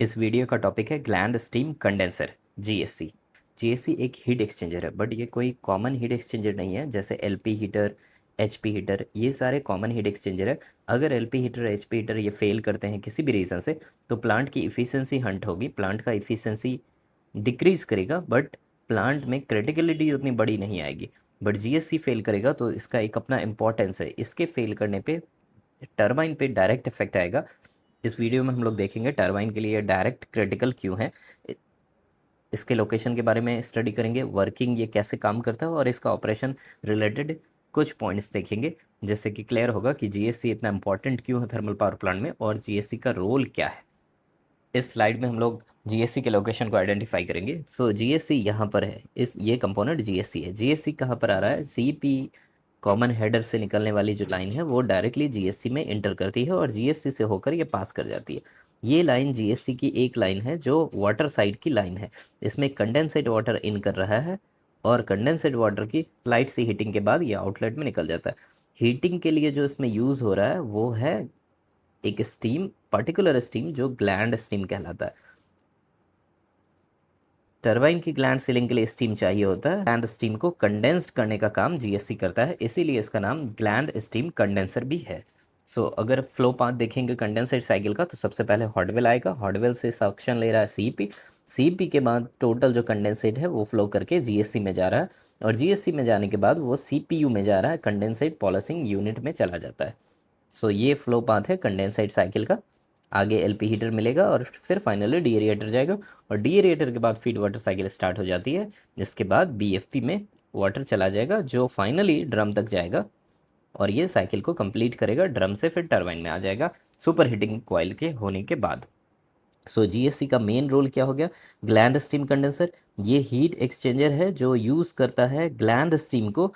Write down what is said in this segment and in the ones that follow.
इस वीडियो का टॉपिक है gland steam condenser GSC. GSC एक हीट एक्सचेंजर है, बट ये कोई कॉमन हीट एक्सचेंजर नहीं है। जैसे एलपी हीटर, एचपी हीटर, ये सारे कॉमन हीट एक्सचेंजर है। अगर एलपी हीटर, एचपी हीटर ये फेल करते हैं किसी भी रीज़न से, तो प्लांट की इफ़िशियंसी हंट होगी, प्लांट का इफ़िशियंसी डिक्रीज़ करेगा, बट प्लांट में क्रिटिकलिटी उतनी बड़ी नहीं आएगी। बट जीएससी फेल करेगा तो इसका एक अपना इम्पोर्टेंस है। इसके फेल करने पे टरबाइन पे डायरेक्ट इफेक्ट आएगा। इस वीडियो में हम लोग देखेंगे टरबाइन के लिए डायरेक्ट क्रिटिकल क्यों है, इसके लोकेशन के बारे में स्टडी करेंगे, वर्किंग ये कैसे काम करता है और इसका ऑपरेशन रिलेटेड कुछ पॉइंट्स देखेंगे, जिससे कि क्लियर होगा कि जीएससी इतना इंपॉर्टेंट क्यों है थर्मल पावर प्लांट में और जीएससी का रोल क्या है। इस स्लाइड में हम लोग जीएससी के लोकेशन को आइडेंटिफाई करेंगे। सो जीएससी यहाँ पर है, इस ये कंपोनेंट जीएससी है। जीएससी कहाँ पर आ रहा है? सीपी कॉमन हेडर से निकलने वाली जो लाइन है वो डायरेक्टली जीएससी में इंटर करती है और जीएससी से होकर ये पास कर जाती है। ये लाइन जीएससी की एक लाइन है जो वाटर साइड की लाइन है। इसमें कंडेंसेट वाटर इन कर रहा है और कंडेंसेट वाटर की स्लाइट सी हीटिंग के बाद ये आउटलेट में निकल जाता है। हीटिंग के लिए जो इसमें यूज़ हो रहा है वो है एक स्टीम, पर्टिकुलर स्टीम जो ग्लैंड स्टीम कहलाता है। टरबाइन की ग्लैंड सीलिंग के लिए स्टीम चाहिए होता है। ग्लैंड स्टीम को कंडेंस्ड करने का काम जीएससी करता है, इसीलिए इसका नाम ग्लैंड स्टीम कंडेंसर भी है। अगर फ्लो पाथ देखेंगे कंडेंसेट साइकिल का, तो सबसे पहले हॉट वेल आएगा, हॉट वेल से सक्शन ले रहा है सीपी, सीपी के बाद टोटल जो कंडेंसेट है वो फ्लो करके जीएससी में जा रहा है और जीएससी में जाने के बाद वो सीपीयू में जा रहा है, कंडेंसेट पॉलिशिंग यूनिट में चला जाता है। ये फ्लो पाथ है कंडेंसेट साइकिल का। आगे एलपी हीटर मिलेगा और फिर फाइनली डीएरिएटर जाएगा और डीएरिएटर के बाद फीड वाटर साइकिल स्टार्ट हो जाती है, जिसके बाद बीएफपी में वाटर चला जाएगा जो फाइनली ड्रम तक जाएगा और ये साइकिल को कंप्लीट करेगा, ड्रम से फिर टरबाइन में आ जाएगा सुपर हीटिंग कॉइल के होने के बाद। जीएससी का मेन रोल क्या हो गया? Gland steam condenser. ये हीट एक्सचेंजर है जो यूज़ करता है ग्लैंड स्टीम को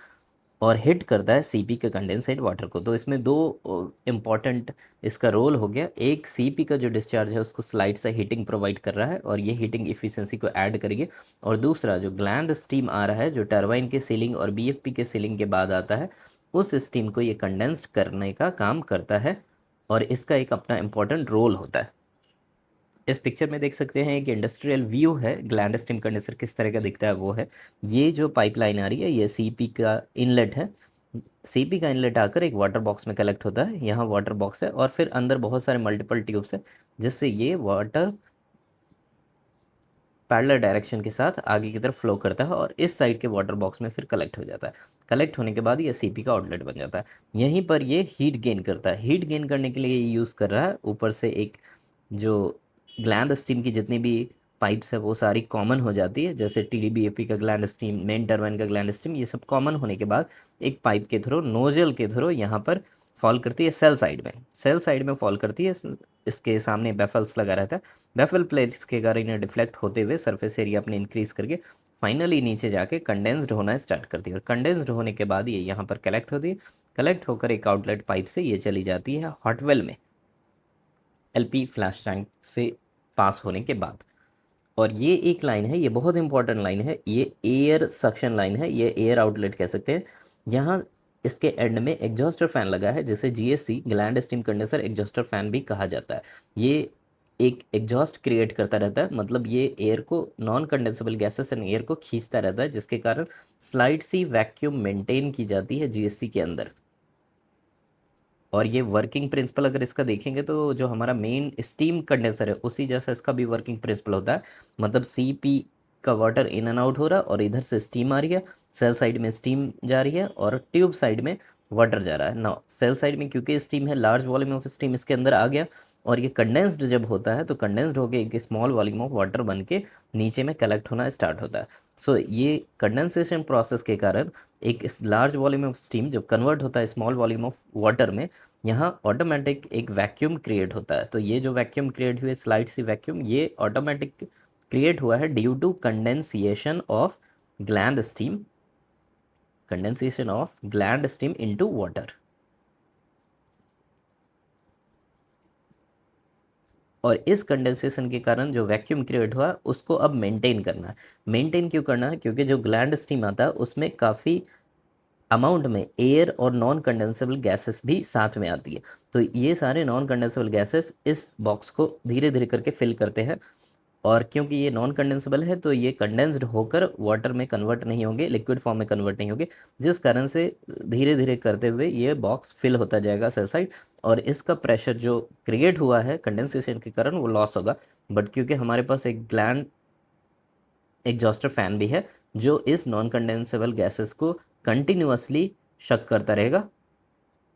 और हिट करता है सीपी के कंडेंसेट वाटर को। तो इसमें दो इम्पॉर्टेंट इसका रोल हो गया। एक, सीपी का जो डिस्चार्ज है उसको स्लाइड से हीटिंग प्रोवाइड कर रहा है और ये हीटिंग इफिशिएंसी को ऐड करेगी। और दूसरा, जो ग्लैंड स्टीम आ रहा है जो टरबाइन के सीलिंग और बीएफपी के सीलिंग के बाद आता है, उस स्टीम को ये कंडेंस्ड करने का काम करता है और इसका एक अपना इम्पॉर्टेंट रोल होता है। इस पिक्चर में देख सकते हैं एक इंडस्ट्रियल व्यू है, ग्लैंड स्टीम कंडेंसर किस तरह का दिखता है वो है। ये जो पाइपलाइन आ रही है ये सीपी का इनलेट है। सीपी का इनलेट आकर एक वाटर बॉक्स में कलेक्ट होता है, यहाँ वाटर बॉक्स है और फिर अंदर बहुत सारे मल्टीपल ट्यूब्स है, जिससे ये वाटर पैरेलल डायरेक्शन के साथ आगे की तरफ फ्लो करता है और इस साइड के वाटर बॉक्स में फिर कलेक्ट हो जाता है। कलेक्ट होने के बाद ये सीपी का आउटलेट बन जाता है। यहीं पर ये हीट गेन करता है। हीट गेन करने के लिए ये यूज़ कर रहा है ऊपर से एक जो ग्लैंड स्टीम की जितनी भी पाइप्स है वो सारी कॉमन हो जाती है, जैसे टीडीबीएपी का ग्लैंड स्टीम, मेन टरबाइन का ग्लैंड स्टीम, ये सब कॉमन होने के बाद एक पाइप के थ्रू, नोजल के थ्रू यहाँ पर फॉल करती है सेल साइड में, सेल साइड में फॉल करती है। इसके सामने बेफल्स लगा रहता है, बेफल प्लेट्स के कारण इन्हें डिफ्लेक्ट होते हुए सरफेस एरिया अपने इंक्रीज करके फाइनली नीचे जाके कंडेंस्ड होना स्टार्ट करती है और कंडेंस्ड होने के बाद ये यहाँ पर कलेक्ट होती है। कलेक्ट होकर एक आउटलेट पाइप से ये चली जाती है हॉट वेल में, एलपी फ्लैश टैंक से पास होने के बाद। और ये एक लाइन है, ये बहुत इंपॉर्टेंट लाइन है, ये एयर सक्शन लाइन है, ये एयर आउटलेट कह सकते हैं। यहाँ इसके एंड में एग्जॉस्टर फैन लगा है, जिसे GSC, gland steam condenser exhauster fan भी कहा जाता है। ये एक एग्जॉस्ट क्रिएट करता रहता है, मतलब ये एयर को, non condensable gases and air को खींचता रहता है, जिसके कारण स्लाइड सी वैक्यूम मेंटेन की जाती है जीएससी के अंदर। और ये वर्किंग प्रिंसिपल अगर इसका देखेंगे तो जो हमारा मेन स्टीम कंडेंसर है उसी जैसा इसका भी वर्किंग प्रिंसिपल होता है। मतलब सीपी का वाटर इन एंड आउट हो रहा है और इधर से स्टीम आ रही है, सेल साइड में स्टीम जा रही है और ट्यूब साइड में वाटर जा रहा है ना। सेल साइड में क्योंकि स्टीम है, लार्ज वॉल्यूम ऑफ स्टीम इसके अंदर आ गया और ये कंडेंस्ड जब होता है तो कंडेंस्ड होकर एक स्मॉल वॉल्यूम ऑफ वाटर बन के नीचे में कलेक्ट होना स्टार्ट होता है। ये कंडेंसेशन प्रोसेस के कारण एक लार्ज वॉल्यूम ऑफ स्टीम जब कन्वर्ट होता है स्मॉल वॉल्यूम ऑफ वाटर में, यहाँ ऑटोमेटिक एक वैक्यूम क्रिएट होता है। तो ये जो वैक्यूम क्रिएट हुए, स्लाइड सी वैक्यूम, ये ऑटोमेटिक क्रिएट हुआ है due to condensation of gland steam, condensation of gland steam into water. और इस कंडेंसेशन के कारण जो वैक्यूम क्रिएट हुआ उसको अब मेंटेन करना है। मेंटेन क्यों करना है? क्योंकि जो ग्लैंड स्टीम आता है उसमें काफ़ी अमाउंट में एयर और नॉन कंडेंसेबल गैसेस भी साथ में आती है। तो ये सारे नॉन कंडेंसेबल गैसेस इस बॉक्स को धीरे धीरे करके फिल करते हैं, और क्योंकि ये नॉन कंडेंसेबल है तो ये कंडेंस्ड होकर वाटर में कन्वर्ट नहीं होंगे, लिक्विड फॉर्म में कन्वर्ट नहीं होंगे, जिस कारण से धीरे धीरे करते हुए ये बॉक्स फिल होता जाएगा सेल साइड, और इसका प्रेशर जो क्रिएट हुआ है कंडेंसेशन के कारण वो लॉस होगा। बट क्योंकि हमारे पास एक ग्लैंड एग्जॉस्टर फैन भी है जो इस नॉन कंडेंसेबल गैसेस को कंटिन्यूअसली शक करता रहेगा,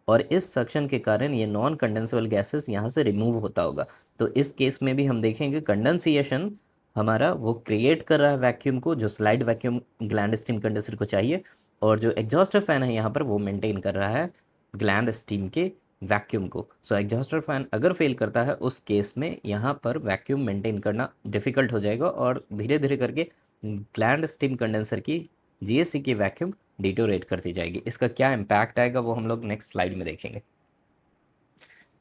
और इस सक्शन के कारण ये नॉन कंडेंसेबल गैसेस यहाँ से रिमूव होता होगा। तो इस केस में भी हम देखेंगे कंडेंसेशन हमारा वो क्रिएट कर रहा है वैक्यूम को, जो slide vacuum gland steam condenser को चाहिए, और जो एग्जॉस्टर फैन है यहाँ पर वो मेंटेन कर रहा है ग्लैंड स्टीम के वैक्यूम को। सो एग्जॉस्टर फैन अगर फेल करता है उस केस में यहाँ पर वैक्यूम मेंटेन करना डिफ़िकल्ट हो जाएगा, और धीरे धीरे करके ग्लैंड स्टीम कंडेंसर की जीएससी की वैक्यूम डिटोरेट करती जाएगी। इसका क्या इम्पैक्ट आएगा वो हम लोग नेक्स्ट स्लाइड में देखेंगे।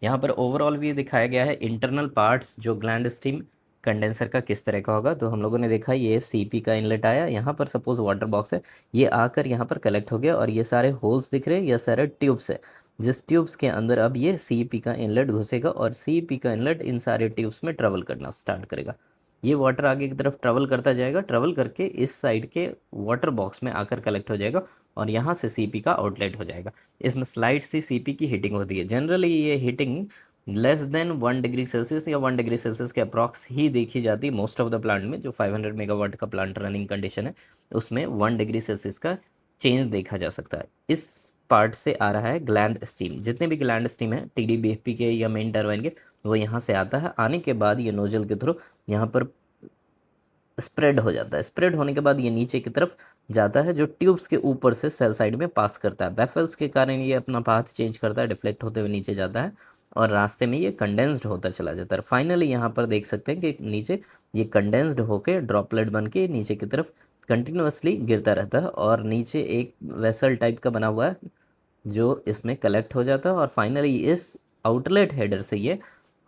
यहाँ पर ओवरऑल भी दिखाया गया है इंटरनल पार्ट्स जो ग्लैंड स्टीम कंडेंसर का किस तरह का होगा। तो हम लोगों ने देखा ये सीपी का इनलेट आया, यहाँ पर सपोज वाटर बॉक्स है, ये आकर यहाँ पर कलेक्ट हो गया, और ये सारे होल्स दिख रहे हैं, ये सारे ट्यूब्स है, जिस ट्यूब्स के अंदर अब ये सीपी का इनलेट घुसेगा, और सीपी का इनलेट इन सारे ट्यूब्स में ट्रेवल करना स्टार्ट करेगा। ये वाटर आगे की तरफ ट्रेवल करता जाएगा, ट्रेवल करके इस साइड के वाटर बॉक्स में आकर कलेक्ट हो जाएगा, और यहाँ से सीपी का आउटलेट हो जाएगा। इसमें स्लाइड से सीपी की हीटिंग होती है। जनरली ये heating less than 1 degree Celsius या 1 डिग्री सेल्सियस के अप्रॉक्स ही देखी जाती है मोस्ट ऑफ द प्लांट में। जो 500 मेगावाट का प्लांट रनिंग कंडीशन है उसमें 1 डिग्री सेल्सियस का चेंज देखा जा सकता है। इस पार्ट से आ रहा है ग्लैंड स्टीम। जितने भी ग्लैंड स्टीम है टीडीबीएफपी के या मेन टरबाइन के, वो यहाँ से आता है। आने के बाद ये नोजल के थ्रू यहाँ पर स्प्रेड हो जाता है। स्प्रेड होने के बाद ये नीचे की तरफ जाता है, जो ट्यूब्स के ऊपर से सेल साइड में पास करता है। बैफल्स के कारण ये अपना पाथ चेंज करता है, डिफ्लेक्ट होते हुए नीचे जाता है, और रास्ते में ये कंडेंस्ड होता चला जाता है। फाइनली यहाँ पर देख सकते हैं कि नीचे ये कंडेंस्ड होकर ड्रॉपलेट बन के नीचे की तरफ कंटिन्यूसली गिरता रहता है, और नीचे एक वेसल टाइप का बना हुआ है जो इसमें कलेक्ट हो जाता है, और फाइनली इस आउटलेट हेडर से ये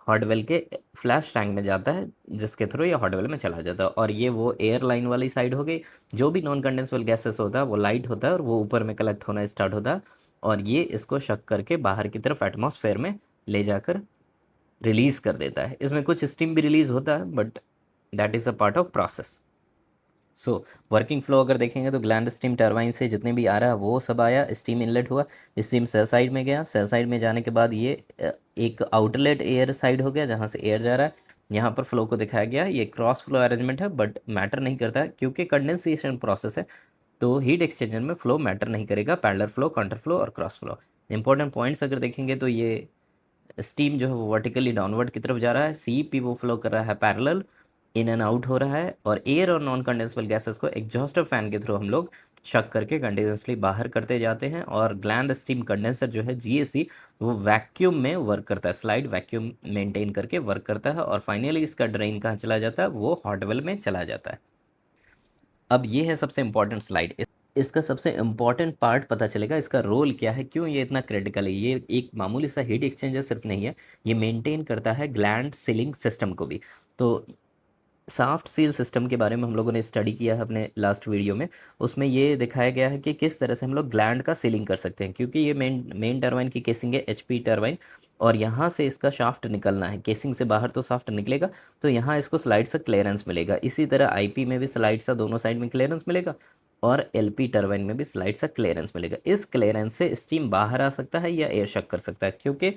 हॉटवेल के फ्लैश टैंक में जाता है, जिसके थ्रू ये हॉटवेल में चला जाता है। और ये वो एयर लाइन वाली साइड हो गई। जो भी नॉन कंडेंसेबल गैसेस होता है वो लाइट होता है और वो ऊपर में कलेक्ट होना स्टार्ट होता है, और ये इसको शक करके बाहर की तरफ एटमॉस्फेयर में ले जाकर रिलीज़ कर देता है। इसमें कुछ स्टीम भी रिलीज़ होता है, but that is a part of process. So working flow अगर देखेंगे तो ग्लैंड स्टीम टरबाइन से जितने भी आ रहा है वो सब आया, स्टीम इनलेट हुआ, स्टीम सेल साइड में गया, सेल साइड में जाने के बाद ये एक आउटलेट एयर साइड हो गया जहाँ से एयर जा रहा है। यहाँ पर फ्लो को दिखाया गया, ये क्रॉस फ्लो अरेंजमेंट है बट मैटर नहीं करता है क्योंकि कंडेंसेशन प्रोसेस है, तो हीट एक्सचेंजर में फ्लो मैटर नहीं करेगा। पैरेलल फ्लो, काउंटर फ्लो और क्रॉस फ्लो। इंपॉर्टेंट पॉइंट्स अगर देखेंगे तो ये स्टीम जो है वो वर्टिकली डाउनवर्ड की तरफ जा रहा है, सीपी वो फ्लो कर रहा है पैरेलल, इन एंड आउट हो रहा है, और एयर और नॉन कंडेंसेबल गैसेस को एग्जॉस्टर फैन के थ्रू हम लोग शक करके कंटिन्यूसली बाहर करते जाते हैं। और ग्लैंड स्टीम कंडेंसर जो है जीएसी वो वैक्यूम में वर्क करता है, स्लाइड वैक्यूम मेंटेन करके वर्क करता है, और फाइनली इसका ड्रेन कहाँ चला जाता है, वो हॉटवेल में चला जाता है। अब ये है सबसे इंपॉर्टेंट स्लाइड। इसका सबसे इम्पॉर्टेंट पार्ट पता चलेगा, इसका रोल क्या है, क्यों ये इतना क्रिटिकल है। ये एक मामूली सा हीट एक्सचेंजर सिर्फ नहीं है, ये मेंटेन करता है ग्लैंड सीलिंग सिस्टम को भी। तो सॉफ्ट सील सिस्टम के बारे में हम लोगों ने स्टडी किया है अपने लास्ट वीडियो में। उसमें ये दिखाया गया है कि किस तरह से हम लोग ग्लैंड का सीलिंग कर सकते हैं, क्योंकि ये मेन टरबाइन की केसिंग है एचपी टरबाइन, और यहाँ से इसका शाफ्ट निकलना है, केसिंग से बाहर तो शाफ्ट निकलेगा, तो यहाँ इसको स्लाइड सा क्लियरेंस मिलेगा। इसी तरह आईपी में भी स्लाइड सा दोनों साइड में क्लियरेंस मिलेगा, और एलपी टरबाइन में भी स्लाइड सा क्लियरेंस मिलेगा। इस क्लियरेंस से स्टीम बाहर आ सकता है या एयर शक कर सकता है, क्योंकि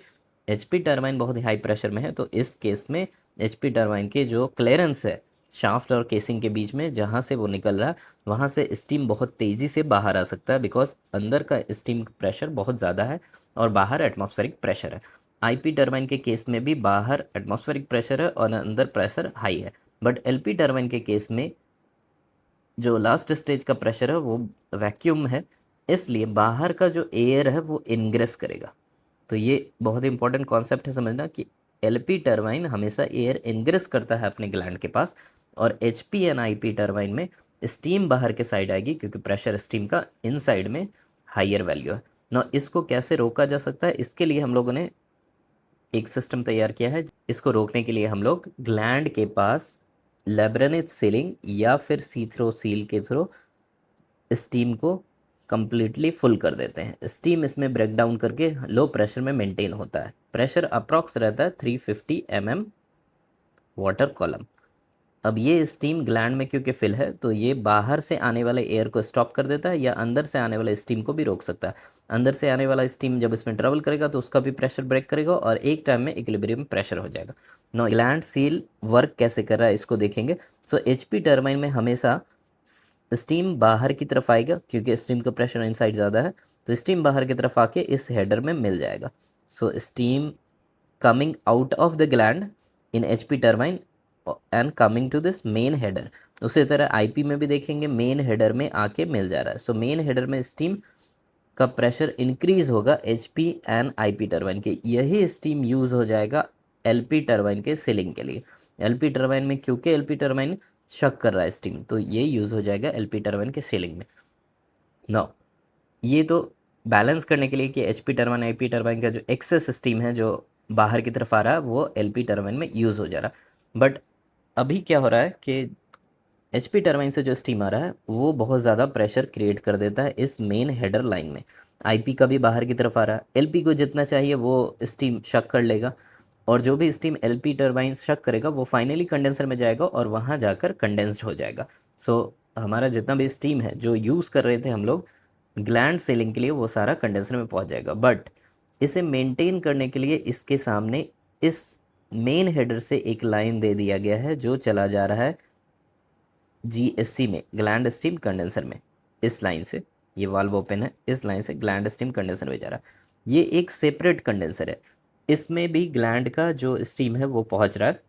एचपी टरबाइन बहुत ही हाई प्रेशर में है। तो इस केस में एचपी टरबाइन के जो क्लियरेंस है शाफ्ट और केसिंग के बीच में, जहाँ से वो निकल रहा है वहाँ से स्टीम बहुत तेज़ी से बाहर आ सकता है, बिकॉज अंदर का स्टीम प्रेशर बहुत ज़्यादा है और बाहर एटमॉस्फेरिक प्रेशर है। आईपी टरबाइन के केस में भी बाहर एटमॉस्फेरिक प्रेशर है और अंदर प्रेशर हाई है, बट एलपी टरबाइन के केस में जो लास्ट स्टेज का प्रेशर है वो वैक्यूम है, इसलिए बाहर का जो एयर है वो इनग्रेस करेगा। तो ये बहुत इंपॉर्टेंट कॉन्सेप्ट है समझना कि एलपी टरबाइन हमेशा एयर इनग्रेस करता है अपने ग्लैंड के पास, और एचपी एंड आईपी टरबाइन में स्टीम बाहर के साइड आएगी, क्योंकि प्रेशर स्टीम का इन साइड में हाइयर वैल्यू है ना। इसको कैसे रोका जा सकता है, इसके लिए हम लोगों ने एक सिस्टम तैयार किया है। इसको रोकने के लिए हम लोग ग्लैंड के पास लेब्रेनिथ सीलिंग या फिर सी थ्रो सील के थ्रू स्टीम को कम्प्लीटली फुल कर देते हैं। स्टीम इसमें ब्रेक डाउन करके लो प्रेशर में मेंटेन होता है। प्रेशर अप्रॉक्स रहता है 350 mm वाटर कॉलम। अब ये स्टीम ग्लैंड में क्योंकि फिल है तो ये बाहर से आने वाले एयर को स्टॉप कर देता है या अंदर से आने वाले स्टीम को भी रोक सकता है। अंदर से आने वाला स्टीम जब इसमें ट्रेवल करेगा तो उसका भी प्रेशर ब्रेक करेगा और एक टाइम में इक्विलिब्रियम में प्रेशर हो जाएगा। नो ग्लैंड सील वर्क कैसे कर रहा है इसको देखेंगे। सो एचपी टर्बाइन में हमेशा स्टीम बाहर की तरफ आएगा क्योंकि स्टीम का प्रेशर इनसाइड ज़्यादा है, तो स्टीम बाहर की तरफ आके इस हेडर में मिल जाएगा। सो steam coming out of the gland in HP turbine and coming to this main header। उसी तरह आईपी में भी देखेंगे मेन हेडर में आके मिल जा रहा है। सो मेन हेडर में स्टीम का प्रेशर इंक्रीज होगा एचपी एंड आईपी टर्बाइन के, यही स्टीम यूज़ हो जाएगा एलपी टर्बाइन के सीलिंग के लिए। एलपी टर्बाइन में क्योंकि एलपी टर्बाइन शक कर रहा है स्टीम, तो ये यूज़ हो जाएगा एलपी टर्बाइन के सीलिंग में। नाउ ये तो बैलेंस करने के लिए कि एचपी टर्बाइन आईपी टर्बाइन का जो एक्सेस स्टीम है जो बाहर की तरफ आ रहा है वो एलपी टर्बाइन में यूज़ हो जा रहा है। बट अभी क्या हो रहा है कि एचपी टर्बाइन से जो स्टीम आ रहा है वो बहुत ज़्यादा प्रेशर क्रिएट कर देता है इस मेन हेडर लाइन में। आईपी का भी बाहर की तरफ आ रहा है, एलपी को जितना चाहिए वो स्टीम शक कर लेगा और जो भी स्टीम एलपी टर्बाइन शक करेगा वो फाइनली कंडेंसर में जाएगा और वहाँ जाकर कंडेंस्ड हो जाएगा। सो हमारा जितना भी स्टीम है जो यूज़ कर रहे थे हम लोग ग्लैंड सीलिंग के लिए वो सारा कंडेंसर में पहुँच जाएगा। बट इसे मेंटेन करने के लिए इसके सामने इस मेन हेडर से एक लाइन दे दिया गया है जो चला जा रहा है जीएससी में, ग्लैंड स्टीम कंडेंसर में। इस लाइन से ये वाल्व ओपन है, इस लाइन से ग्लैंड स्टीम कंडेंसर में जा रहा है। ये एक सेपरेट कंडेंसर है, इसमें भी ग्लैंड का जो स्टीम है वो पहुंच रहा है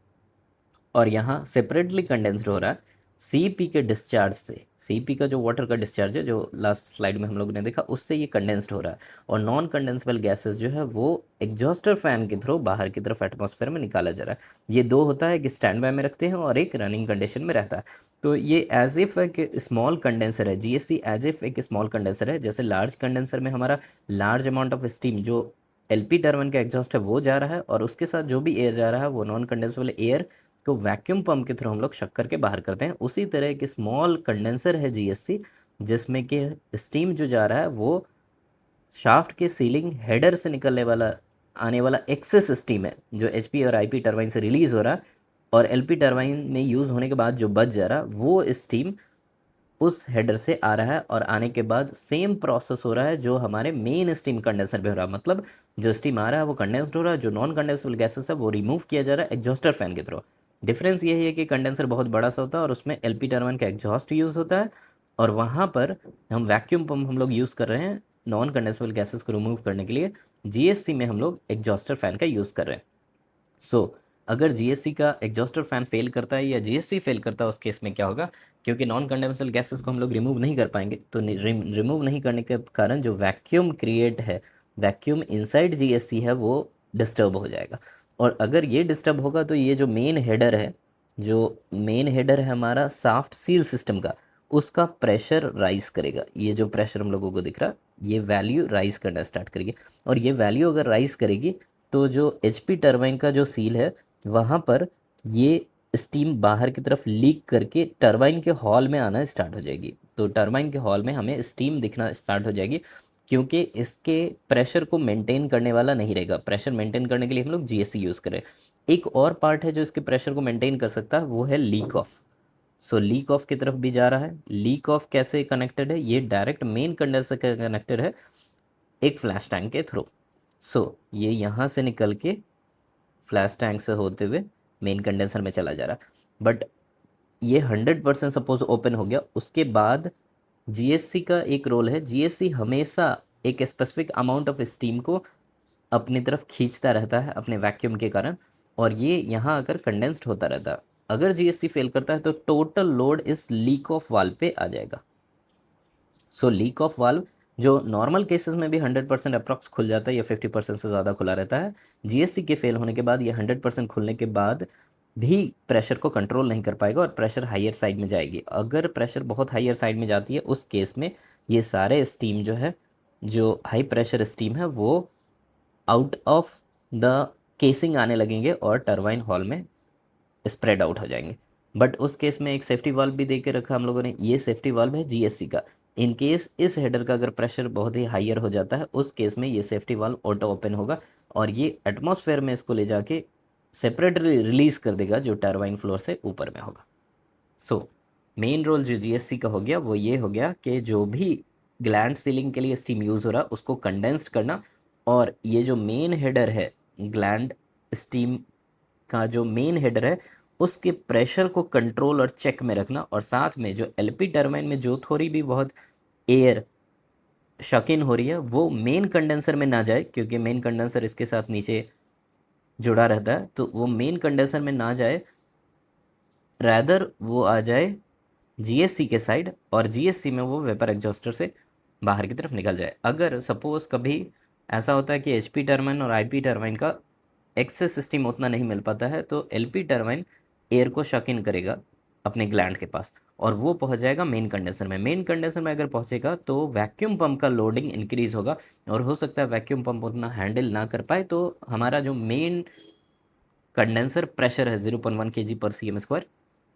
और यहाँ सेपरेटली कंडेंस्ड हो रहा है सीपी के डिस्चार्ज से। सीपी का जो वाटर का डिस्चार्ज है जो लास्ट स्लाइड में हम लोगों ने देखा उससे ये कंडेंस्ड हो रहा है और नॉन कंडेंसेबल गैसेस जो है वो एग्जॉस्टर फैन के थ्रू बाहर की तरफ एटमॉस्फेयर में निकाला जा रहा है। ये दो होता है कि स्टैंड बाय में रखते हैं और एक रनिंग कंडीशन में रहता है। तो ये एज इफ एक स्मॉल कंडेंसर है, जीएससी एज इफ एक स्मॉल कंडेंसर है। जैसे लार्ज कंडेंसर में हमारा लार्ज अमाउंट ऑफ स्टीम जो एलपी टर्बाइन का एग्जॉस्ट है वो जा रहा है और उसके साथ जो भी एयर जा रहा है वो नॉन कंडेंसेबल एयर को वैक्यूम पंप के थ्रू हम लोग शक करके बाहर करते हैं। उसी तरह एक स्मॉल कंडेंसर है जीएससी जिसमें कि स्टीम जो जा रहा है वो शाफ्ट के सीलिंग हेडर से निकलने वाला आने वाला एक्सेस स्टीम है जो एचपी और आईपी टर्बाइन से रिलीज़ हो रहा है और एलपी टर्बाइन में यूज़ होने के बाद जो बच जा रहा है वो स्टीम उस हेडर से आ रहा है और आने के बाद सेम प्रोसेस हो रहा है जो हमारे मेन स्टीम कंडेंसर में हो रहा है। मतलब जो स्टीम आ रहा है वो कंडेंस्ड हो रहा है, जो नॉन कंडेंसेबल गैसेस है वो रिमूव किया जा रहा है एग्जॉस्टर फैन के थ्रू। डिफरेंस ये है कि कंडेंसर बहुत बड़ा सा होता है और उसमें एलपी टर्बाइन का एग्जॉस्ट यूज़ होता है और वहाँ पर हम वैक्यूम पंप हम लोग यूज़ कर रहे हैं नॉन कंडेंसेबल गैसेस को रिमूव करने के लिए। जीएससी में हम लोग एग्जॉस्टर फैन का यूज़ कर रहे हैं। सो अगर जीएससी का एग्जॉस्टर फैन फेल करता है या जीएससी फेल करता है उस केस में क्या होगा, क्योंकि नॉन कंडेंसेबल गैसेस को हम लोग रिमूव नहीं कर पाएंगे तो रिमूव नहीं करने के कारण जो वैक्यूम क्रिएट है, वैक्यूम इनसाइड जीएससी है वो डिस्टर्ब हो जाएगा। और अगर ये डिस्टर्ब होगा तो ये जो मेन हेडर है, जो मेन हेडर है हमारा साफ्ट सील सिस्टम का, उसका प्रेशर राइज करेगा। ये जो प्रेशर हम लोगों को दिख रहा है ये वैल्यू राइज करना स्टार्ट करेगी और ये वैल्यू अगर राइज करेगी तो जो एचपी टर्बाइन का जो सील है वहाँ पर ये स्टीम बाहर की तरफ लीक करके टरबाइन के हॉल में आना स्टार्ट हो जाएगी। तो टरबाइन के हॉल में हमें स्टीम दिखना स्टार्ट हो जाएगी क्योंकि इसके प्रेशर को मेंटेन करने वाला नहीं रहेगा। प्रेशर मेंटेन करने के लिए हम लोग जीएससी यूज़ करें। एक और पार्ट है जो इसके प्रेशर को मेंटेन कर सकता है वो है leak of. So leak of की तरफ भी जा रहा है। लीक ऑफ कैसे कनेक्टेड है, ये डायरेक्ट मेन कंडेंसर से कनेक्टेड है एक फ्लैश टैंक के थ्रू। सो ये यहाँ से निकल के फ्लैश टैंक से होते हुए मेन कंडेंसर में चला जा रहा है। बट ये 100% सपोज ओपन हो गया, उसके बाद जीएससी का एक रोल है। जीएससी हमेशा एक स्पेसिफिक अमाउंट ऑफ स्टीम को अपनी तरफ खींचता रहता है अपने वैक्यूम के कारण और ये यहाँ आकर कंडेंस्ड होता रहता है। अगर जीएससी फेल करता है तो टोटल लोड इस लीक ऑफ वाल्व पे आ जाएगा। सो लीक ऑफ वाल्व जो नॉर्मल केसेस में भी 100% अप्रॉक्स खुल जाता है या 50% से ज़्यादा खुला रहता है, जीएससी के फेल होने के बाद ये 100% खुलने के बाद भी प्रेशर को कंट्रोल नहीं कर पाएगा और प्रेशर हायर साइड में जाएगी। अगर प्रेशर बहुत हायर साइड में जाती है उस केस में ये सारे स्टीम जो है, जो हाई प्रेशर स्टीम है वो आउट ऑफ द केसिंग आने लगेंगे और टरबाइन हॉल में स्प्रेड आउट हो जाएंगे। बट उस केस में एक सेफ्टी वाल्व भी दे के रखा हम लोगों ने, ये सेफ्टी वाल्व है जीएससी का। इन केस इस हेडर का अगर प्रेशर बहुत ही हाइयर हो जाता है, उस केस में ये सेफ्टी वाल्व ऑटो ओपन होगा और ये एटमॉस्फेयर में इसको ले जाके सेपरेटली रिलीज कर देगा जो टरबाइन फ्लोर से ऊपर में होगा। सो मेन रोल जो जीएससी का हो गया वो ये हो गया कि जो भी ग्लैंड सीलिंग के लिए स्टीम यूज़ हो रहा है उसको कंडेंस्ड करना, और ये जो मेन हेडर है ग्लैंड स्टीम का जो मेन हेडर है उसके प्रेशर को कंट्रोल और चेक में रखना, और साथ में जो एलपी टरबाइन में जो थोड़ी भी बहुत एयर शक इन हो रही है वो मेन कंडेंसर में ना जाए, क्योंकि मेन कंडेंसर इसके साथ नीचे जुड़ा रहता है, तो वो मेन कंडेंसर में ना जाए, रैदर वो आ जाए जीएससी के साइड, और जीएससी में वो वेपर एग्जॉस्टर से बाहर की तरफ निकल जाए। अगर सपोज कभी ऐसा होता है कि एचपी टरबाइन और आईपी टरबाइन का एक्सेस सिस्टम उतना नहीं मिल पाता है, तो एलपी टरबाइन एयर को शक इन करेगा अपने ग्लैंड के पास और वो पहुंच जाएगा मेन कंडेंसर में। मेन कंडेंसर में अगर पहुंचेगा तो वैक्यूम पंप का लोडिंग इंक्रीज होगा, और हो सकता है वैक्यूम पंप उतना हैंडल ना कर पाए, तो हमारा जो मेन कंडेंसर प्रेशर है 0.1 kg पर cm²,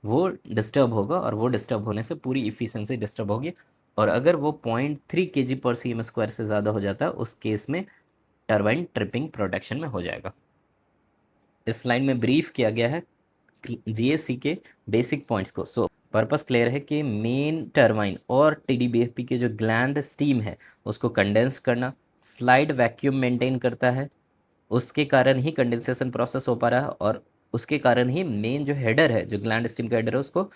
वो डिस्टर्ब होगा, और वो डिस्टर्ब होने से पूरी इफ़िशेंसी डिस्टर्ब होगी। और अगर वो 0.3 kg पर cm² से ज़्यादा हो जाता है, उस केस में टरबाइन ट्रिपिंग प्रोटेक्शन में हो जाएगा। इस स्लाइड में ब्रीफ किया गया है जीएससी के बेसिक पॉइंट्स को। सो पर्पस क्लियर है कि मेन टरबाइन और टीडीबीएफपी के जो ग्लैंड स्टीम है उसको कंडेंस करना, स्लाइड वैक्यूम मेंटेन करता है, उसके कारण ही कंडेंसेशन प्रोसेस हो पा रहा है, और उसके कारण ही मेन जो हेडर है, जो ग्लैंड स्टीम का हेडर है, उसको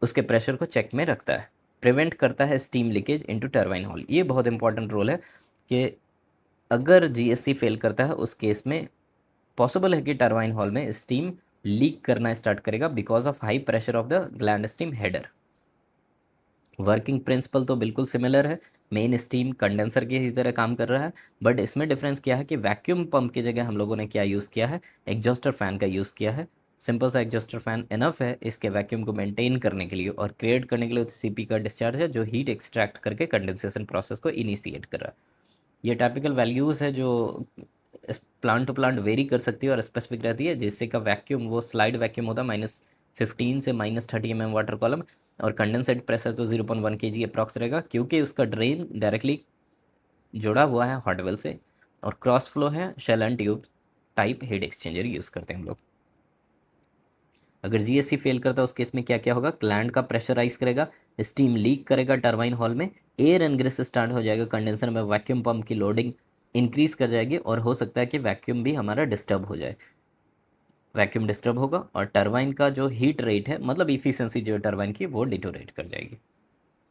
उसके प्रेशर को चेक में रखता है, प्रिवेंट करता है steam leakage into turbine hall. ये बहुत इंपॉर्टेंट रोल है कि अगर जीएससी फेल करता है उस केस में पॉसिबल है कि टरबाइन हॉल में स्टीम लीक करना स्टार्ट करेगा because of high pressure of the gland steam header. Working principle तो बिल्कुल सिमिलर है, मेन स्टीम कंडेंसर की ही तरह काम कर रहा है, बट इसमें डिफरेंस क्या है कि वैक्यूम पंप की जगह हम लोगों ने क्या यूज़ किया है, एग्जॉस्टर फैन का यूज़ किया है। सिंपल सा एग्जॉस्टर फैन इनफ है इसके वैक्यूम को मेंटेन करने के लिए, और क्रिएट करने के लिए सीपी का डिस्चार्ज है जो हीट एक्सट्रैक्ट करके कंडेंसेशन प्रोसेस को इनिशिएट कर रहा है। ये टाइपिकल वैल्यूज़ है जो प्लांट टू प्लांट वेरी कर सकती है और स्पेसिफिक रहती है, जिससे का वैक्यूम वो स्लाइड वैक्यूम होता है -15 से -30 mm वाटर कॉलम, और कंडेंसेट प्रेशर तो 0.1 kg अप्रॉक्स रहेगा, क्योंकि उसका ड्रेन डायरेक्टली जुड़ा हुआ है हॉट वेल से, और क्रॉस फ्लो है shell and tube type heat exchanger use करते हैं हम लोग। अगर जीएससी फेल करता है उस केस में क्या क्या होगा, ग्लैंड का प्रेशर राइज करेगा, स्टीम लीक करेगा टरबाइन हॉल में, एयर इनग्रेस स्टार्ट हो जाएगा कंडेंसर में, वैक्यूम पंप की लोडिंग इंक्रीज कर जाएगी, और हो सकता है कि वैक्यूम भी हमारा डिस्टर्ब हो जाए। वैक्यूम डिस्टर्ब होगा और टरबाइन का जो हीट रेट है, मतलब इफिशियंसी जो टरबाइन की, वो डिटोरेट कर जाएगी।